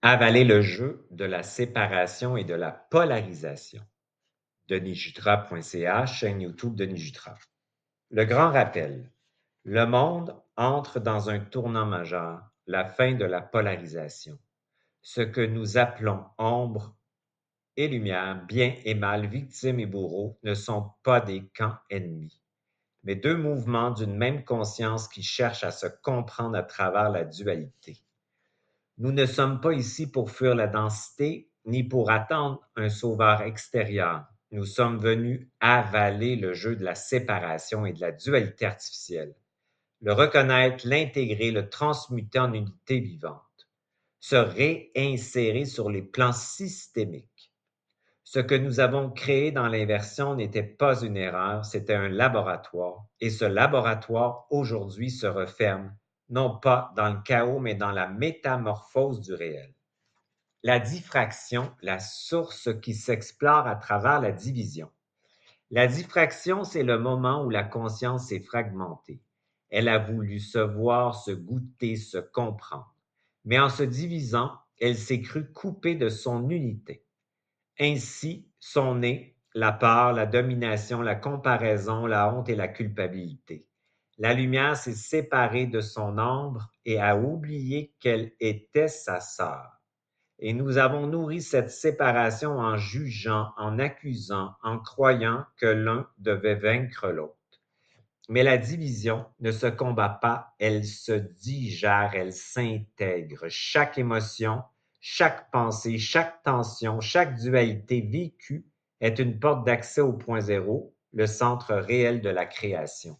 Avaler le jeu de la séparation et de la polarisation. DenisJutra.ca, chaîne YouTube Denis Jutras. Le grand rappel. Le monde entre dans un tournant majeur, la fin de la polarisation. Ce que nous appelons ombre et lumière, bien et mal, victime et bourreau, ne sont pas des camps ennemis, mais deux mouvements d'une même conscience qui cherchent à se comprendre à travers la dualité. Nous ne sommes pas ici pour fuir la densité, ni pour attendre un sauveur extérieur. Nous sommes venus avaler le jeu de la séparation et de la dualité artificielle, le reconnaître, l'intégrer, le transmuter en unité vivante, se réinsérer sur les plans systémiques. Ce que nous avons créé dans l'inversion n'était pas une erreur, c'était un laboratoire, et ce laboratoire aujourd'hui se referme, non pas dans le chaos, mais dans la métamorphose du réel. La diffraction, la source qui s'explore à travers la division. La diffraction, c'est le moment où la conscience s'est fragmentée. Elle a voulu se voir, se goûter, se comprendre. Mais en se divisant, elle s'est crue coupée de son unité. Ainsi sont nées la peur, la domination, la comparaison, la honte et la culpabilité. La lumière s'est séparée de son ombre et a oublié qu'elle était sa sœur. Et nous avons nourri cette séparation en jugeant, en accusant, en croyant que l'un devait vaincre l'autre. Mais la division ne se combat pas, elle se digère, elle s'intègre. Chaque émotion, chaque pensée, chaque tension, chaque dualité vécue est une porte d'accès au point zéro, le centre réel de la création.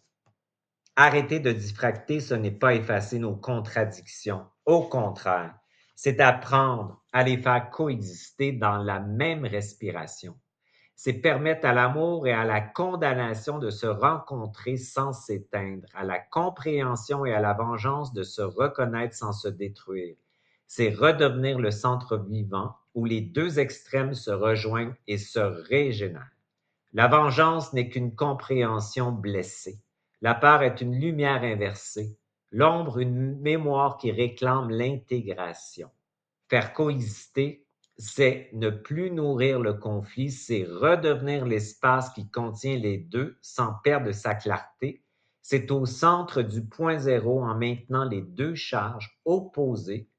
Arrêter de diffracter, ce n'est pas effacer nos contradictions. Au contraire, c'est apprendre à les faire coexister dans la même respiration. C'est permettre à l'amour et à la condamnation de se rencontrer sans s'éteindre, à la compréhension et à la vengeance de se reconnaître sans se détruire. C'est redevenir le centre vivant où les deux extrêmes se rejoignent et se régénèrent. La vengeance n'est qu'une compréhension blessée. La peur est une lumière inversée. L'ombre, une mémoire qui réclame l'intégration. Faire coexister, c'est ne plus nourrir le conflit, c'est redevenir l'espace qui contient les deux sans perdre sa clarté. C'est au centre du point zéro, en maintenant les deux charges opposées,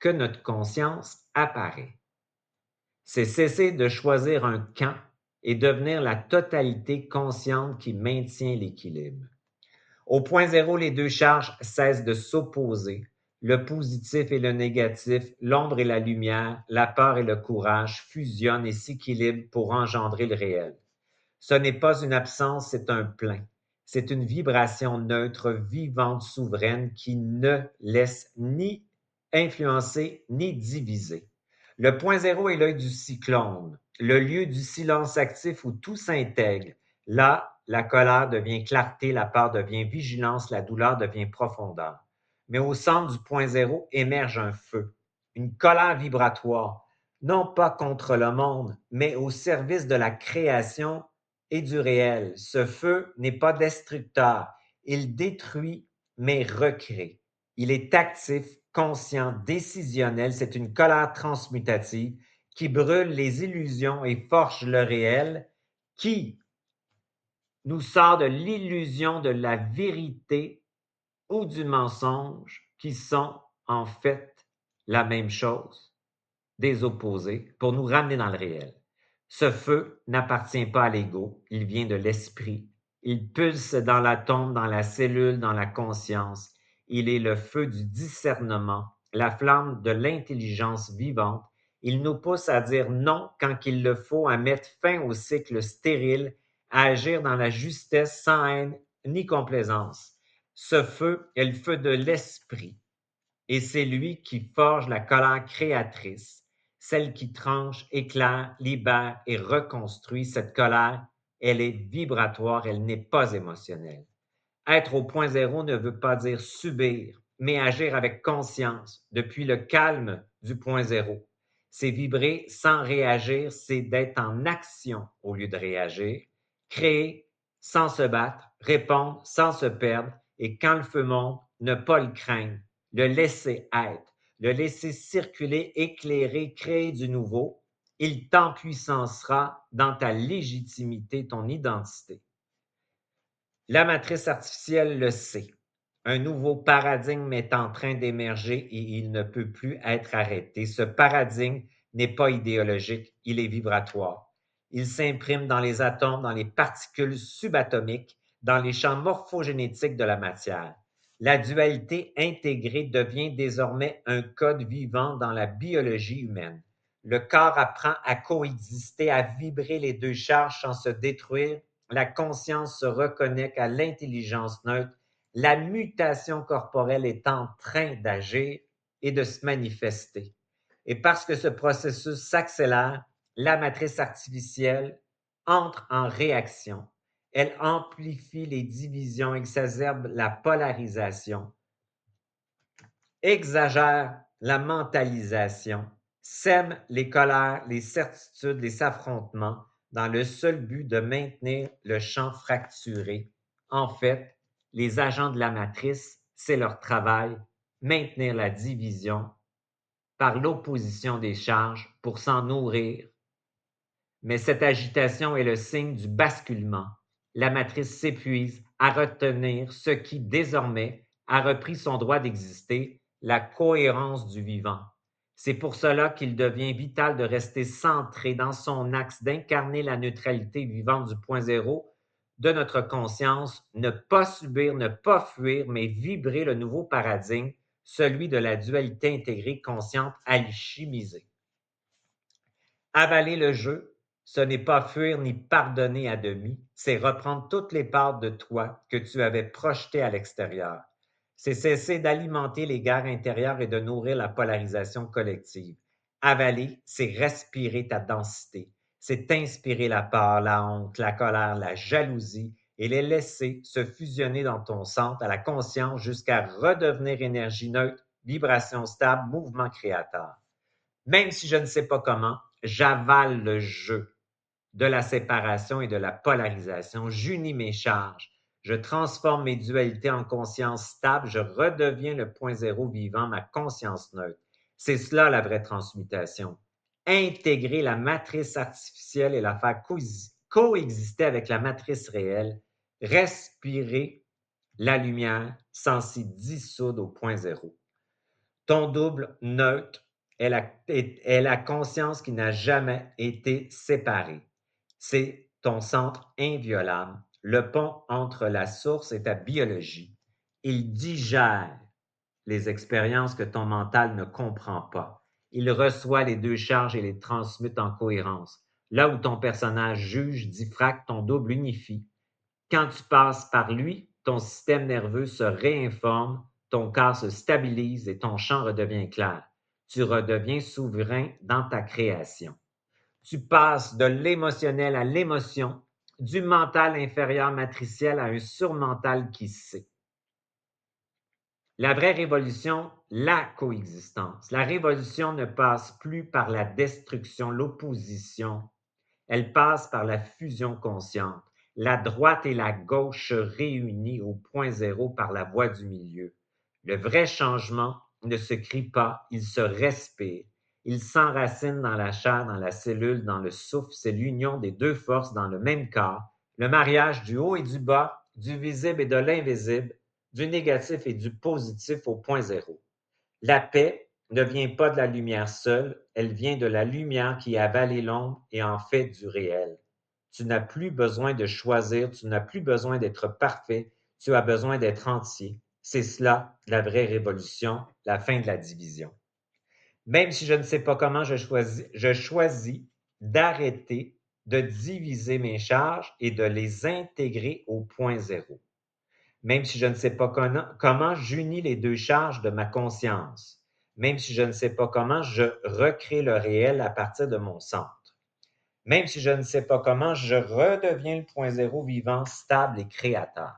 que notre conscience apparaît. C'est cesser de choisir un camp et devenir la totalité consciente qui maintient l'équilibre. Au point zéro, les deux charges cessent de s'opposer. Le positif et le négatif, l'ombre et la lumière, la peur et le courage fusionnent et s'équilibrent pour engendrer le réel. Ce n'est pas une absence, c'est un plein. C'est une vibration neutre, vivante, souveraine qui ne laisse ni influencer ni diviser. Le point zéro est l'œil du cyclone, le lieu du silence actif où tout s'intègre. Là, la colère devient clarté, la peur devient vigilance, la douleur devient profondeur. Mais au centre du point zéro émerge un feu, une colère vibratoire, non pas contre le monde, mais au service de la création et du réel. Ce feu n'est pas destructeur, il détruit mais recrée. Il est actif, conscient, décisionnel, c'est une colère transmutative qui brûle les illusions et forge le réel, qui nous sort de l'illusion de la vérité ou du mensonge, qui sont en fait la même chose, des opposés, pour nous ramener dans le réel. Ce feu n'appartient pas à l'ego, il vient de l'esprit. Il pulse dans l'atome, dans la cellule, dans la conscience. Il est le feu du discernement, la flamme de l'intelligence vivante. Il nous pousse à dire non quand il le faut, à mettre fin au cycle stérile, à agir dans la justesse sans haine ni complaisance. Ce feu est le feu de l'esprit et c'est lui qui forge la colère créatrice, celle qui tranche, éclaire, libère et reconstruit. Cette colère, elle est vibratoire, elle n'est pas émotionnelle. Être au point zéro ne veut pas dire subir, mais agir avec conscience, depuis le calme du point zéro. C'est vibrer sans réagir, c'est d'être en action au lieu de réagir, créer sans se battre, répondre sans se perdre, et quand le feu monte, ne pas le craindre, le laisser être. le laisser circuler, éclairer, créer du nouveau. Il t'empuissancera dans ta légitimité, ton identité. La matrice artificielle le sait. Un nouveau paradigme est en train d'émerger et il ne peut plus être arrêté. Ce paradigme n'est pas idéologique, il est vibratoire. Il s'imprime dans les atomes, dans les particules subatomiques, dans les champs morphogénétiques de la matière. La dualité intégrée devient désormais un code vivant dans la biologie humaine. Le corps apprend à coexister, à vibrer les deux charges sans se détruire. La conscience se reconnecte à l'intelligence neutre. La mutation corporelle est en train d'agir et de se manifester. Et parce que ce processus s'accélère, la matrice artificielle entre en réaction. Elle amplifie les divisions, exacerbe la polarisation, exagère la mentalisation, sème les colères, les certitudes, les affrontements dans le seul but de maintenir le champ fracturé. En fait, les agents de la matrice, c'est leur travail, maintenir la division par l'opposition des charges pour s'en nourrir. Mais cette agitation est le signe du basculement. La matrice s'épuise à retenir ce qui, désormais, a repris son droit d'exister, la cohérence du vivant. C'est pour cela qu'il devient vital de rester centré dans son axe, d'incarner la neutralité vivante du point zéro de notre conscience, ne pas subir, ne pas fuir, mais vibrer le nouveau paradigme, celui de la dualité intégrée consciente alchimisée. Avaler le jeu, ce n'est pas fuir ni pardonner à demi, c'est reprendre toutes les parts de toi que tu avais projetées à l'extérieur. C'est cesser d'alimenter les guerres intérieures et de nourrir la polarisation collective. Avaler, c'est respirer ta densité. C'est inspirer la peur, la honte, la colère, la jalousie et les laisser se fusionner dans ton centre à la conscience jusqu'à redevenir énergie neutre, vibration stable, mouvement créateur. Même si je ne sais pas comment, j'avale le jeu de la séparation et de la polarisation. J'unis mes charges. Je transforme mes dualités en conscience stable. Je redeviens le point zéro vivant, ma conscience neutre. C'est cela la vraie transmutation. Intégrer la matrice artificielle et la faire coexister avec la matrice réelle. Respirer la lumière sans s'y dissoudre au point zéro. Ton double neutre est la conscience qui n'a jamais été séparée. C'est ton centre inviolable, le pont entre la source et ta biologie. Il digère les expériences que ton mental ne comprend pas. Il reçoit les deux charges et les transmute en cohérence. Là où ton personnage juge, diffracte, ton double unifie. Quand tu passes par lui, ton système nerveux se réinforme, ton corps se stabilise et ton champ redevient clair. Tu redeviens souverain dans ta création. Tu passes de l'émotionnel à l'émotion, du mental inférieur matriciel à un surmental qui sait. La vraie révolution, la coexistence. La révolution ne passe plus par la destruction, l'opposition. Elle passe par la fusion consciente. La droite et la gauche se réunissent au point zéro par la voie du milieu. Le vrai changement ne se crie pas, il se respire. Il s'enracine dans la chair, dans la cellule, dans le souffle. C'est l'union des deux forces dans le même corps, le mariage du haut et du bas, du visible et de l'invisible, du négatif et du positif au point zéro. La paix ne vient pas de la lumière seule, elle vient de la lumière qui a avalé l'ombre et en fait du réel. Tu n'as plus besoin de choisir, tu n'as plus besoin d'être parfait, tu as besoin d'être entier. C'est cela, la vraie révolution, la fin de la division. Même si je ne sais pas comment, je choisis d'arrêter de diviser mes charges et de les intégrer au point zéro. Même si je ne sais pas comment j'unis les deux charges de ma conscience. Même si je ne sais pas comment je recrée le réel à partir de mon centre. Même si je ne sais pas comment je redeviens le point zéro vivant, stable et créateur.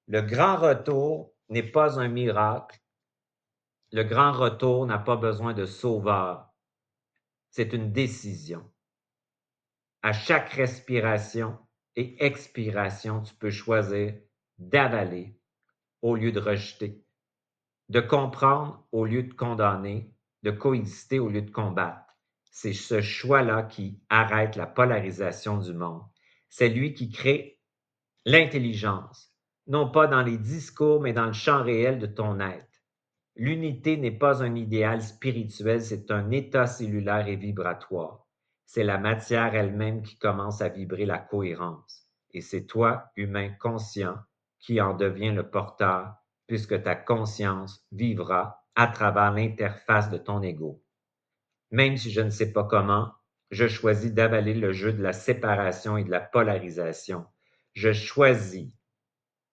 Le grand retour n'est pas un miracle. Le grand retour n'a pas besoin de sauveur. C'est une décision. À chaque respiration et expiration, tu peux choisir d'avaler au lieu de rejeter. de comprendre au lieu de condamner, de coexister au lieu de combattre. C'est ce choix-là qui arrête la polarisation du monde. C'est lui qui crée l'intelligence, non pas dans les discours, mais dans le champ réel de ton être. L'unité n'est pas un idéal spirituel, c'est un état cellulaire et vibratoire. C'est la matière elle-même qui commence à vibrer la cohérence. Et c'est toi, humain conscient, qui en devient le porteur, puisque ta conscience vivra à travers l'interface de ton ego. Même si je ne sais pas comment, je choisis d'avaler le jeu de la séparation et de la polarisation. Je choisis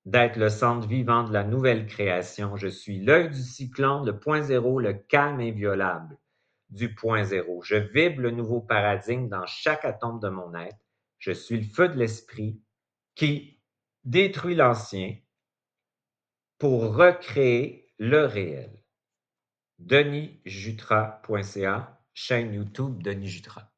d'être le centre vivant de la nouvelle création. Je suis l'œil du cyclone, le point zéro, le calme inviolable du point zéro. Je vibre le nouveau paradigme dans chaque atome de mon être. Je suis le feu de l'esprit qui détruit l'ancien pour recréer le réel. DenisJutra.ca, chaîne YouTube Denis Jutra.